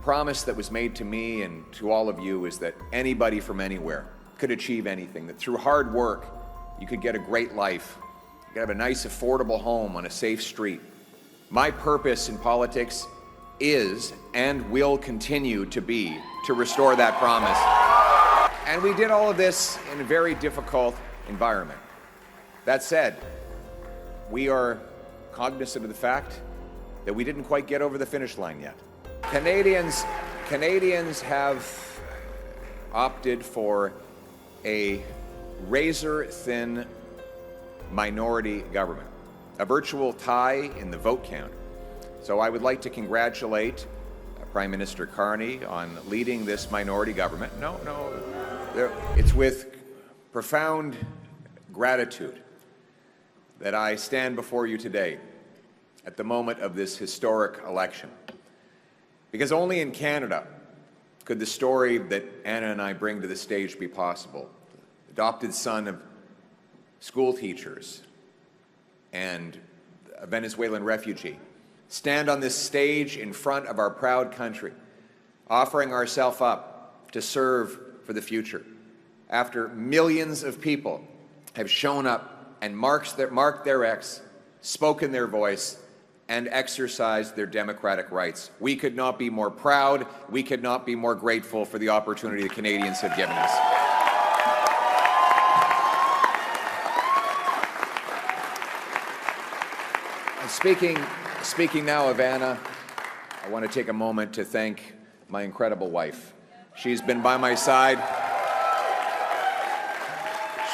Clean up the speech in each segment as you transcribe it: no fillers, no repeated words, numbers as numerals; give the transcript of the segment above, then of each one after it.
promise that was made to me and to all of you is that anybody from anywhere could achieve anything, that through hard work, you could get a great life, you could have a nice, affordable home on a safe street. My purpose in politics is and will continue to be to restore that promise. And we did all of this in a very difficult environment. That said, we are cognizant of the fact that we didn't quite get over the finish line yet. Canadians have opted for a razor-thin minority government, a virtual tie in the vote count. So I would like to congratulate Prime Minister Carney on leading this minority government. It's with profound gratitude that I stand before you today at the moment of this historic election. Because only in Canada could the story that Anna and I bring to the stage be possible. Adopted son of school teachers and a Venezuelan refugee, stand on this stage in front of our proud country, offering ourselves up to serve for the future, after millions of people have shown up and marked their X, spoken their voice, and exercised their democratic rights. We could not be more proud, we could not be more grateful for the opportunity the Canadians have given us. And speaking now of Anna, I want to take a moment to thank my incredible wife. She's been by my side.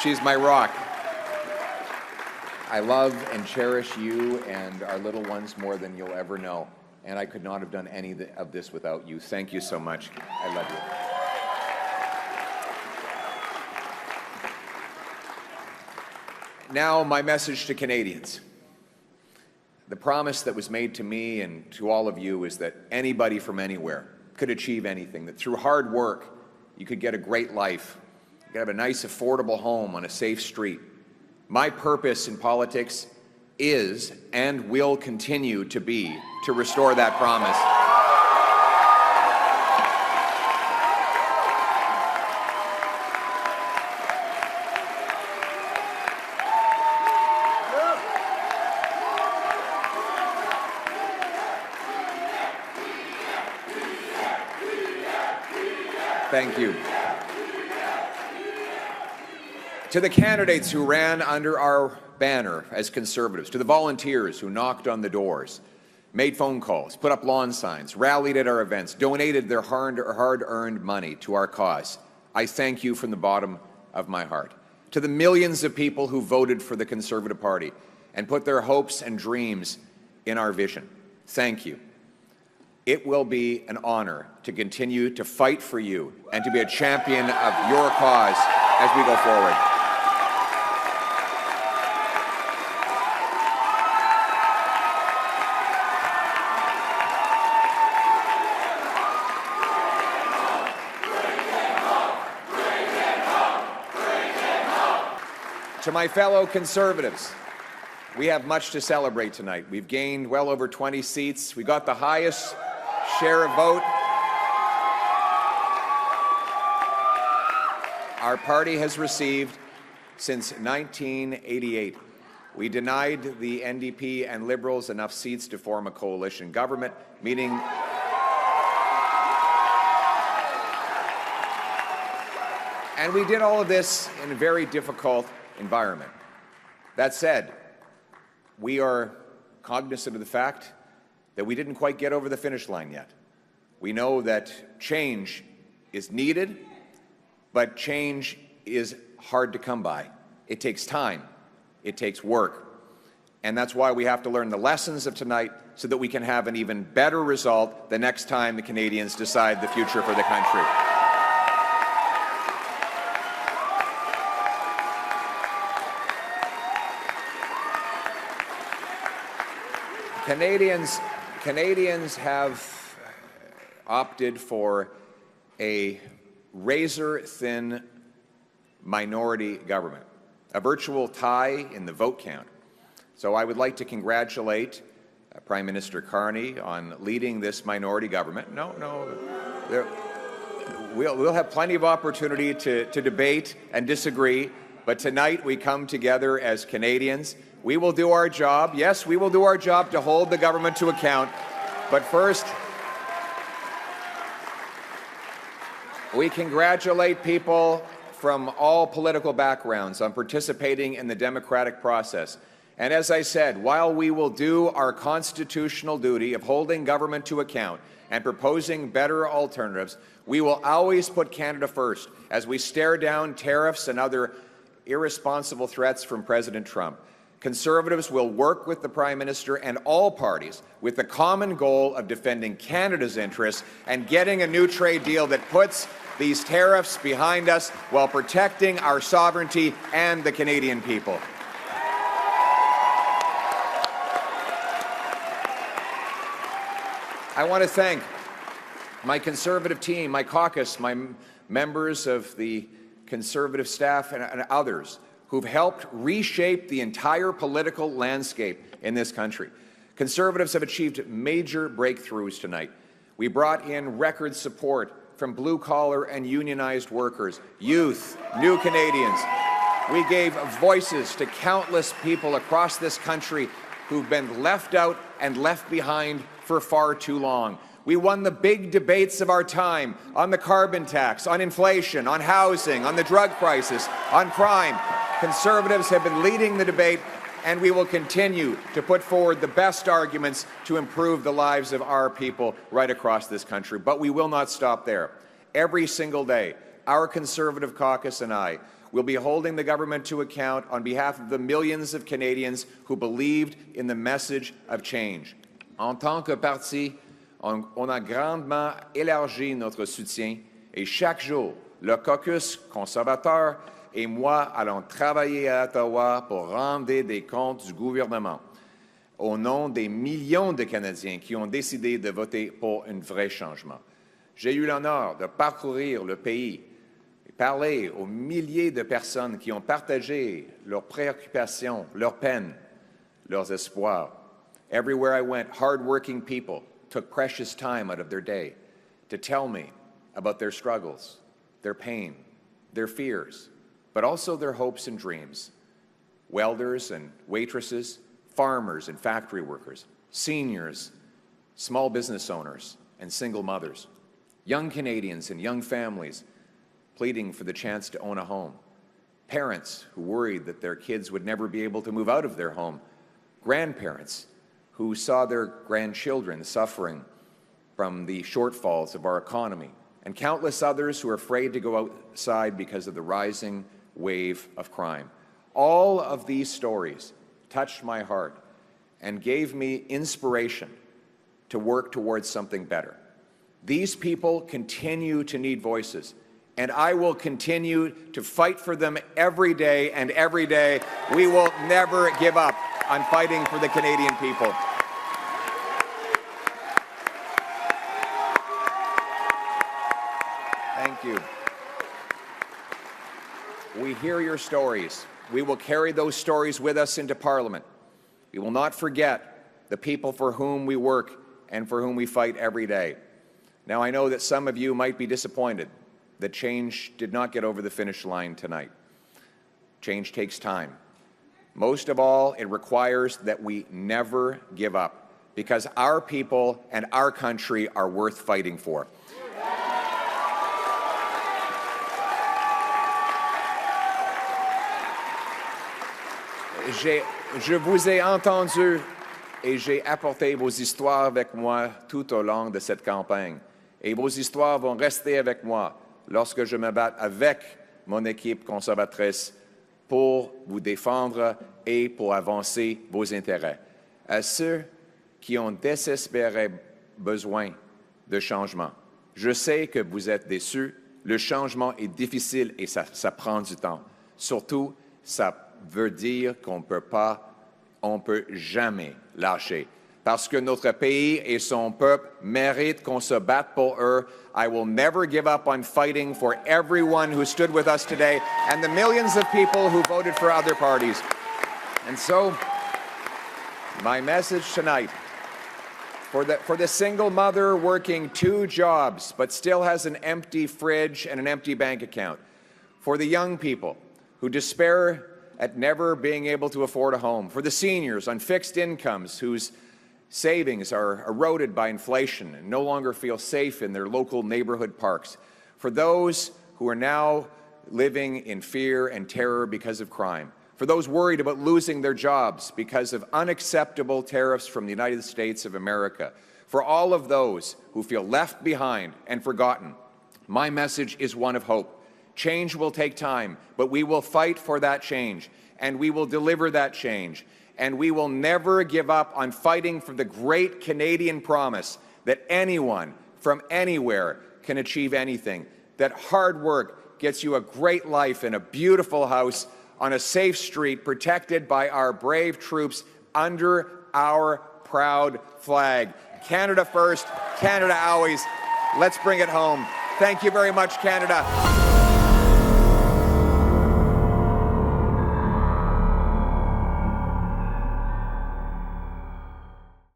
She's my rock. I love and cherish you and our little ones more than you'll ever know, and I could not have done any of this without you. Thank you so much. I love you. Now, my message to Canadians. The promise that was made to me and to all of you is that anybody from anywhere could achieve anything, that through hard work, you could get a great life, you could have a nice, affordable home on a safe street. My purpose in politics is and will continue to be to restore that promise. Thank you. To the candidates who ran under our banner as Conservatives, to the volunteers who knocked on the doors, made phone calls, put up lawn signs, rallied at our events, donated their hard-earned money to our cause, I thank you from the bottom of my heart. To the millions of people who voted for the Conservative Party and put their hopes and dreams in our vision, thank you. It will be an honor to continue to fight for you and to be a champion of your cause as we go forward. To my fellow Conservatives, we have much to celebrate tonight. We've gained well over 20 seats. We got the highest share of vote our party has received since 1988. We denied the NDP and Liberals enough seats to form a coalition government, meaning and we did all of this in a very difficult environment. That said, we are cognizant of the fact that we didn't quite get over the finish line yet. We know that change is needed, but change is hard to come by. It takes time. It takes work. And that's why we have to learn the lessons of tonight so that we can have an even better result the next time the Canadians decide the future for the country. Canadians have opted for a razor-thin minority government, a virtual tie in the vote count. So I would like to congratulate Prime Minister Carney on leading this minority government. We'll have plenty of opportunity to debate and disagree, but tonight we come together as Canadians. We will do our job. Yes, we will do our job to hold the government to account. But first, we congratulate people from all political backgrounds on participating in the democratic process. And as I said, while we will do our constitutional duty of holding government to account and proposing better alternatives, we will always put Canada first as we stare down tariffs and other irresponsible threats from President Trump. Conservatives will work with the Prime Minister and all parties with the common goal of defending Canada's interests and getting a new trade deal that puts these tariffs behind us while protecting our sovereignty and the Canadian people. I want to thank my Conservative team, my caucus, my members of the Conservative staff and others who've helped reshape the entire political landscape in this country. Conservatives have achieved major breakthroughs tonight. We brought in record support from blue-collar and unionized workers, youth, new Canadians. We gave voices to countless people across this country who've been left out and left behind for far too long. We won the big debates of our time on the carbon tax, on inflation, on housing, on the drug crisis, on crime. Conservatives have been leading the debate, and we will continue to put forward the best arguments to improve the lives of our people right across this country. But we will not stop there. Every single day, our Conservative caucus and I will be holding the government to account on behalf of the millions of Canadians who believed in the message of change. En tant que parti, on a grandement élargi notre soutien et chaque jour, le caucus conservateur et moi allons travailler à Ottawa pour rendre des comptes du gouvernement au nom des millions de Canadiens qui ont décidé de voter pour un vrai changement. J'ai eu l'honneur de parcourir le pays et parler aux milliers de personnes qui ont partagé leurs préoccupations, leurs peines, leurs espoirs. Everywhere I went, hard-working people took precious time out of their day to tell me about their struggles, their pain, their fears, but also their hopes and dreams. Welders and waitresses, farmers and factory workers, seniors, small business owners, and single mothers, young Canadians and young families pleading for the chance to own a home, parents who worried that their kids would never be able to move out of their home, grandparents who saw their grandchildren suffering from the shortfalls of our economy, and countless others who are afraid to go outside because of the rising wave of crime. All of these stories touched my heart and gave me inspiration to work towards something better. These people continue to need voices, and I will continue to fight for them every day, and every day we will never give up on fighting for the Canadian people. Thank you. We hear your stories. We will carry those stories with us into Parliament. We will not forget the people for whom we work and for whom we fight every day. Now, I know that some of you might be disappointed that change did not get over the finish line tonight. Change takes time. Most of all, it requires that we never give up, because our people and our country are worth fighting for. Je vous ai entendu et j'ai apporté vos histoires avec moi tout au long de cette campagne. Et vos histoires vont rester avec moi lorsque je me bats avec mon équipe conservatrice pour vous défendre et pour avancer vos intérêts. À ceux qui ont désespéré besoin de changement, je sais que vous êtes déçus. Le changement est difficile et ça prend du temps. Surtout, ça veut dire qu'on ne peut jamais lâcher. Parce que notre pays et son peuple méritent qu'on se batte pour eux. I will never give up on fighting for everyone who stood with us today and the millions of people who voted for other parties. And so, my message tonight For the single mother working 2 jobs but still has an empty fridge and an empty bank account. For the young people who despair at never being able to afford a home. For the seniors on fixed incomes whose savings are eroded by inflation and no longer feel safe in their local neighborhood parks. For those who are now living in fear and terror because of crime. For those worried about losing their jobs because of unacceptable tariffs from the United States of America. For all of those who feel left behind and forgotten, my message is one of hope. Change will take time, but we will fight for that change, and we will deliver that change, and we will never give up on fighting for the great Canadian promise that anyone from anywhere can achieve anything, that hard work gets you a great life in a beautiful house on a safe street protected by our brave troops under our proud flag. Canada first, Canada always. Let's bring it home. Thank you very much, Canada.